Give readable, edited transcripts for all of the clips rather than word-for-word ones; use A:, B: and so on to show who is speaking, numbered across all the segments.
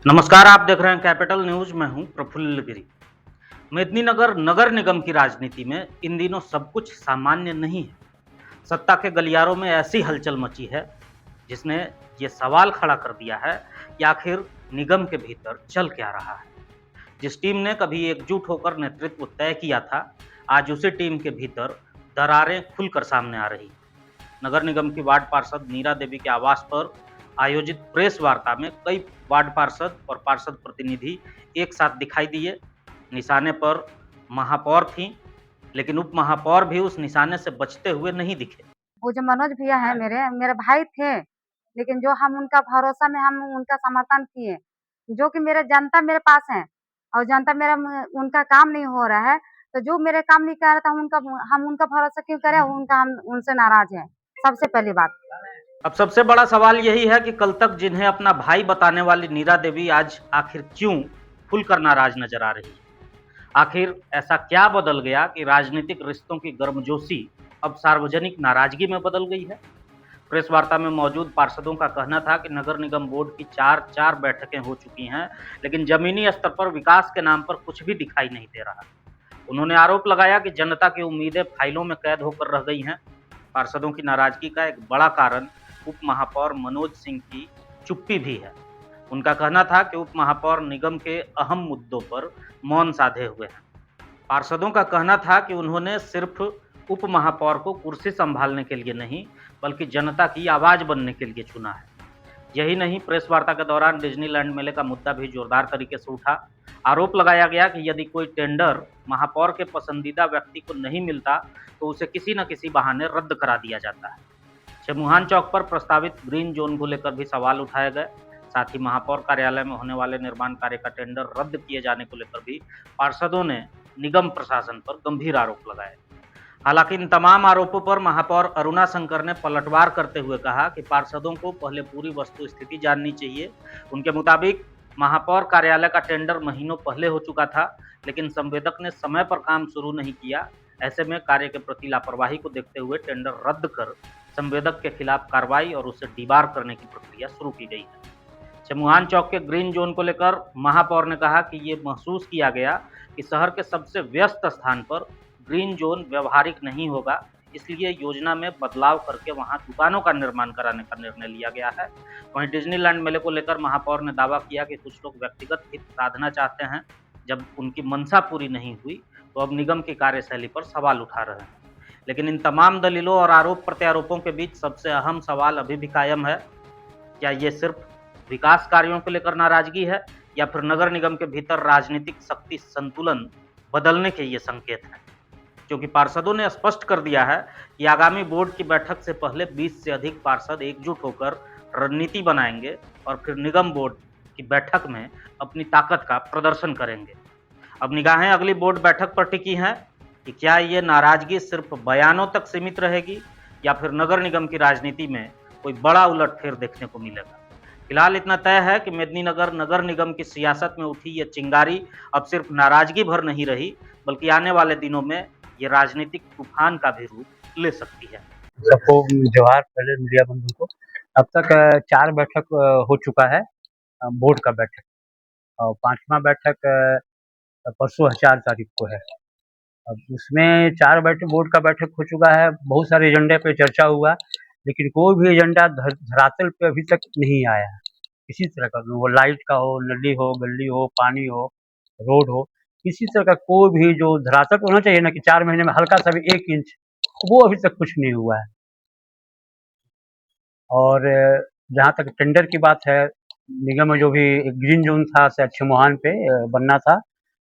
A: नमस्कार, आप देख रहे हैं कैपिटल न्यूज़। मैं हूं प्रफुल्ल गिरी। मेदिनीनगर नगर निगम की राजनीति में इन दिनों सब कुछ सामान्य नहीं है। सत्ता के गलियारों में ऐसी हलचल मची है जिसने ये सवाल खड़ा कर दिया है कि आखिर निगम के भीतर चल क्या रहा है। जिस टीम ने कभी एकजुट होकर नेतृत्व तय किया था, आज उसी टीम के भीतर दरारें खुलकर सामने आ रही हैं। नगर निगम की वार्ड पार्षद नीरा देवी के आवास पर आयोजित प्रेस वार्ता में कई वार्ड पार्षद और पार्षद प्रतिनिधि एक साथ दिखाई दिए। निशाने पर महापौर थीं, लेकिन उप महापौर भी उस निशाने से बचते हुए नहीं दिखे।
B: वो जो मनोज भैया हैं मेरे भाई थे, लेकिन जो हम उनका भरोसा में हम उनका समर्थन किए, जो कि मेरे जनता मेरे पास है और जनता मेरा उनका काम नहीं हो रहा है, तो जो मेरे काम नहीं कर रहा था हम उनका भरोसा क्यों करें? उनका हम उनसे नाराज़ हैं, सबसे पहली बात।
A: अब सबसे बड़ा सवाल यही है कि कल तक जिन्हें अपना भाई बताने वाली नीरा देवी आज आखिर क्यों खुलकर नाराज नजर आ रही है। आखिर ऐसा क्या बदल गया कि राजनीतिक रिश्तों की गर्मजोशी अब सार्वजनिक नाराजगी में बदल गई है। प्रेस वार्ता में मौजूद पार्षदों का कहना था कि नगर निगम बोर्ड की चार बैठकें हो चुकी हैं, लेकिन जमीनी स्तर पर विकास के नाम पर कुछ भी दिखाई नहीं दे रहा। उन्होंने आरोप लगाया कि जनता की उम्मीदें फाइलों में कैद होकर रह गई हैं। पार्षदों की नाराजगी का एक बड़ा कारण उप महापौर मनोज सिंह की चुप्पी भी है। उनका कहना था कि उप महापौर निगम के अहम मुद्दों पर मौन साधे हुए हैं। पार्षदों का कहना था कि उन्होंने सिर्फ उप महापौर को कुर्सी संभालने के लिए नहीं, बल्कि जनता की आवाज बनने के लिए चुना है। यही नहीं, प्रेस वार्ता के दौरान डिज्नीलैंड मेले का मुद्दा भी जोरदार तरीके से उठा। आरोप लगाया गया कि यदि कोई टेंडर महापौर के पसंदीदा व्यक्ति को नहीं मिलता, तो उसे किसी न किसी बहाने रद्द करा दिया जाता है। चमुहान चौक पर प्रस्तावित ग्रीन जोन को लेकर भी सवाल उठाए गए। साथ ही महापौर कार्यालय में होने वाले निर्माण कार्य का टेंडर रद्द किए जाने को लेकर भी पार्षदों ने निगम प्रशासन पर गंभीर आरोप लगाए। हालांकि इन तमाम आरोपों पर महापौर अरुणा शंकर ने पलटवार करते हुए कहा कि पार्षदों को पहले पूरी वस्तु स्थिति जाननी चाहिए। उनके मुताबिक महापौर कार्यालय का टेंडर महीनों पहले हो चुका था, लेकिन संवेदक ने समय पर काम शुरू नहीं किया। ऐसे में कार्य के प्रति लापरवाही को देखते हुए टेंडर रद्द कर संवेदक के खिलाफ कार्रवाई और उसे डीबार करने की प्रक्रिया शुरू की गई है। चमुहान चौक के ग्रीन जोन को लेकर महापौर ने कहा कि ये महसूस किया गया कि शहर के सबसे व्यस्त स्थान पर ग्रीन जोन व्यवहारिक नहीं होगा, इसलिए योजना में बदलाव करके वहां दुकानों का निर्माण कराने का निर्णय लिया गया है। वहीं डिज्नीलैंड मेले को लेकर महापौर ने दावा किया कि कुछ लोग व्यक्तिगत हित साधना चाहते हैं। जब उनकी मंशा पूरी नहीं हुई, तो अब निगम की कार्यशैली पर सवाल उठा रहे हैं। लेकिन इन तमाम दलीलों और आरोप प्रत्यारोपों के बीच सबसे अहम सवाल अभी भी कायम है। क्या ये सिर्फ विकास कार्यों को लेकर नाराजगी है, या फिर नगर निगम के भीतर राजनीतिक शक्ति संतुलन बदलने के ये संकेत हैं? क्योंकि पार्षदों ने स्पष्ट कर दिया है कि आगामी बोर्ड की बैठक से पहले 20 से अधिक पार्षद एकजुट होकर रणनीति बनाएंगे और फिर निगम बोर्ड की बैठक में अपनी ताकत का प्रदर्शन करेंगे। अब निगाहें अगली बोर्ड बैठक पर टिकी हैं कि क्या ये नाराजगी सिर्फ बयानों तक सीमित रहेगी, या फिर नगर निगम की राजनीति में कोई बड़ा उलटफेर देखने को मिलेगा। फिलहाल इतना तय है कि मेदिनीनगर नगर निगम की सियासत में उठी ये चिंगारी अब सिर्फ नाराजगी भर नहीं रही, बल्कि आने वाले दिनों में ये राजनीतिक तूफान का भी रूप ले सकती है।
C: सबको जोहार पहले मीडिया बंधु को। अब तक 4 बैठक हो चुका है बोर्ड का बैठक, और 5वां बैठक परसों 4 तारीख को है। अब उसमें 4 बैठक बोर्ड का बैठक हो चुका है, बहुत सारे एजेंडे पे चर्चा हुआ, लेकिन कोई भी एजेंडा धरातल पे अभी तक नहीं आया है। किसी तरह का, वो लाइट का हो, नली हो, गली हो, पानी हो, रोड हो, किसी तरह का कोई भी जो धरातल पे होना चाहिए ना, कि 4 महीने में हल्का सा भी 1 इंच, वो अभी तक कुछ नहीं हुआ है। और जहाँ तक टेंडर की बात है, निगम में जो भी ग्रीन जोन था शायद छिमोहान पे बनना था,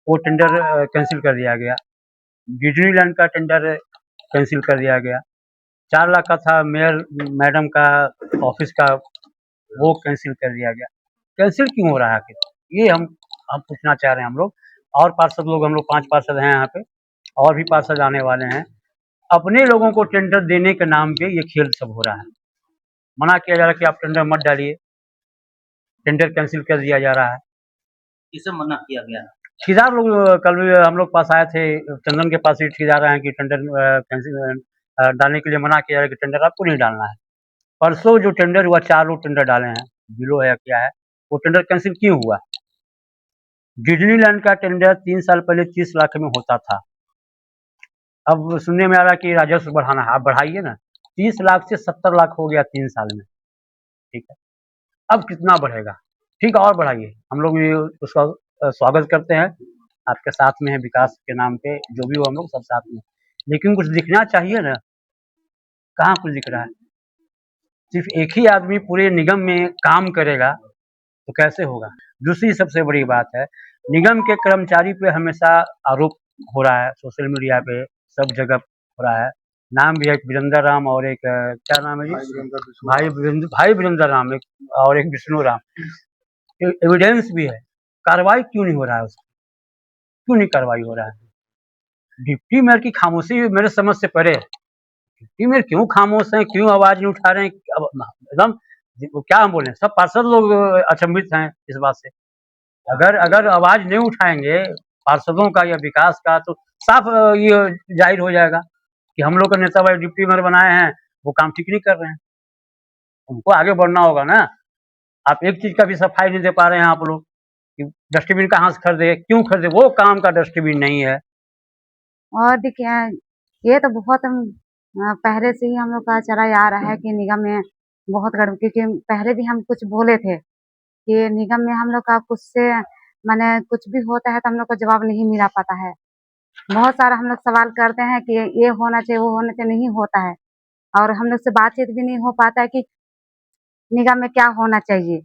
C: वो टेंडर कैंसिल कर दिया गया। डिज्नीलैंड का टेंडर कैंसिल कर दिया गया। 4 लाख का था मेयर मैडम का ऑफिस का, वो कैंसिल कर दिया गया। कैंसिल क्यों हो रहा है आखिर? ये हम पूछना चाह रहे हैं हम लोग। और पार्षद लोग, हम लोग 5 पार्षद हैं यहाँ पे, और भी पार्षद आने वाले हैं। अपने लोगों को टेंडर देने के नाम पे ये खेल सब हो रहा है। मना किया जा रहा है कि आप टेंडर मत डालिए, टेंडर कैंसिल कर दिया जा रहा है।
A: इसे मना किया गया।
C: ठेकेदार लोग कल भी हम लोग पास आए थे, चंदन के पास ही ठेकेदार आए कि टेंडर कैंसिल डालने के लिए मना किया जा रहा है कि टेंडर आपको नहीं डालना है। परसों जो टेंडर हुआ, 4 लोग टेंडर डाले हैं, बिलो है या क्या है, वो टेंडर कैंसिल क्यों हुआ? डिज्नीलैंड का टेंडर 3 साल पहले 30 लाख में होता था। अब सुनने में आ रहा है कि राजस्व बढ़ाना है, आप बढ़ाइए ना। 30 लाख से 70 लाख हो गया 3 साल में, ठीक है। अब कितना बढ़ेगा? ठीक है, और बढ़ाइए, हम लोग भी उसका स्वागत करते हैं, आपके साथ में है विकास के नाम पे, जो भी हो हम लोग सब साथ में। लेकिन कुछ दिखना चाहिए ना, कहाँ कुछ दिख रहा है? सिर्फ एक ही आदमी पूरे निगम में काम करेगा तो कैसे होगा? दूसरी सबसे बड़ी बात है, निगम के कर्मचारी पे हमेशा आरोप हो रहा है, सोशल मीडिया पे सब जगह हो रहा है। नाम भी है एक वीरेंद्र राम और एक क्या नाम है जी? भाई वीरेंद्र राम एक और एक विष्णु राम। एविडेंस भी है, कार्रवाई क्यों नहीं हो रहा है उसपे? क्यों नहीं कार्रवाई हो रहा है? डिप्टी मेयर की खामोशी मेरे समझ से परे है। डिप्टी मेयर क्यों खामोश हैं, क्यों आवाज नहीं उठा रहे हैं? अब एकदम क्या हम बोले, सब पार्षद लोग अचंभित हैं इस बात से। अगर आवाज नहीं उठाएंगे पार्षदों का या विकास का, तो साफ ये जाहिर हो जाएगा कि हम लोग का नेता भाई डिप्टी मेयर बनाए हैं, वो काम ठीक नहीं कर रहे हैं। उनको आगे बढ़ना होगा ना। आप एक चीज का भी सफाई नहीं दे पा रहे हैं आप लोग कि डस्टबिन कहाँ से खरीदे, क्यों खरीदे, वो काम का डस्टबिन नहीं है।
B: और देखिए, ये तो बहुत पहले से ही हम लोग का चला आ रहा है कि निगम में बहुत गड़बड़ी, क्योंकि पहले भी हम कुछ बोले थे कि निगम में हम लोग का कुछ से माने कुछ भी होता है तो हम लोग को जवाब नहीं मिला पाता है। बहुत सारा हम लोग सवाल करते हैं कि ये होना चाहिए, वो होना चाहिए, नहीं होता है। और हम लोग से बातचीत भी नहीं हो पाता है कि निगम में क्या होना चाहिए।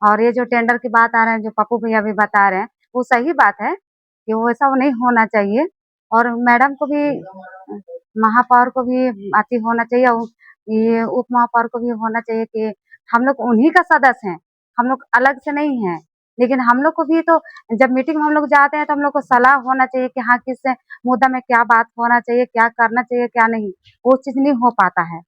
B: और ये जो टेंडर की बात आ रहे हैं, जो पप्पू भैया भी बता रहे हैं, वो सही बात है कि वो ऐसा नहीं होना चाहिए। और मैडम को भी महापौर को भी अति होना चाहिए, और ये उप महापौर को भी होना चाहिए कि हम लोग उन्हीं का सदस्य हैं, हम लोग अलग से नहीं हैं। लेकिन हम लोग को भी तो जब मीटिंग में हम लोग जाते हैं तो हम लोग को सलाह होना चाहिए कि हाँ, किस मुद्दा में क्या बात होना चाहिए, क्या करना चाहिए, क्या नहीं, वो चीज़ नहीं हो पाता है।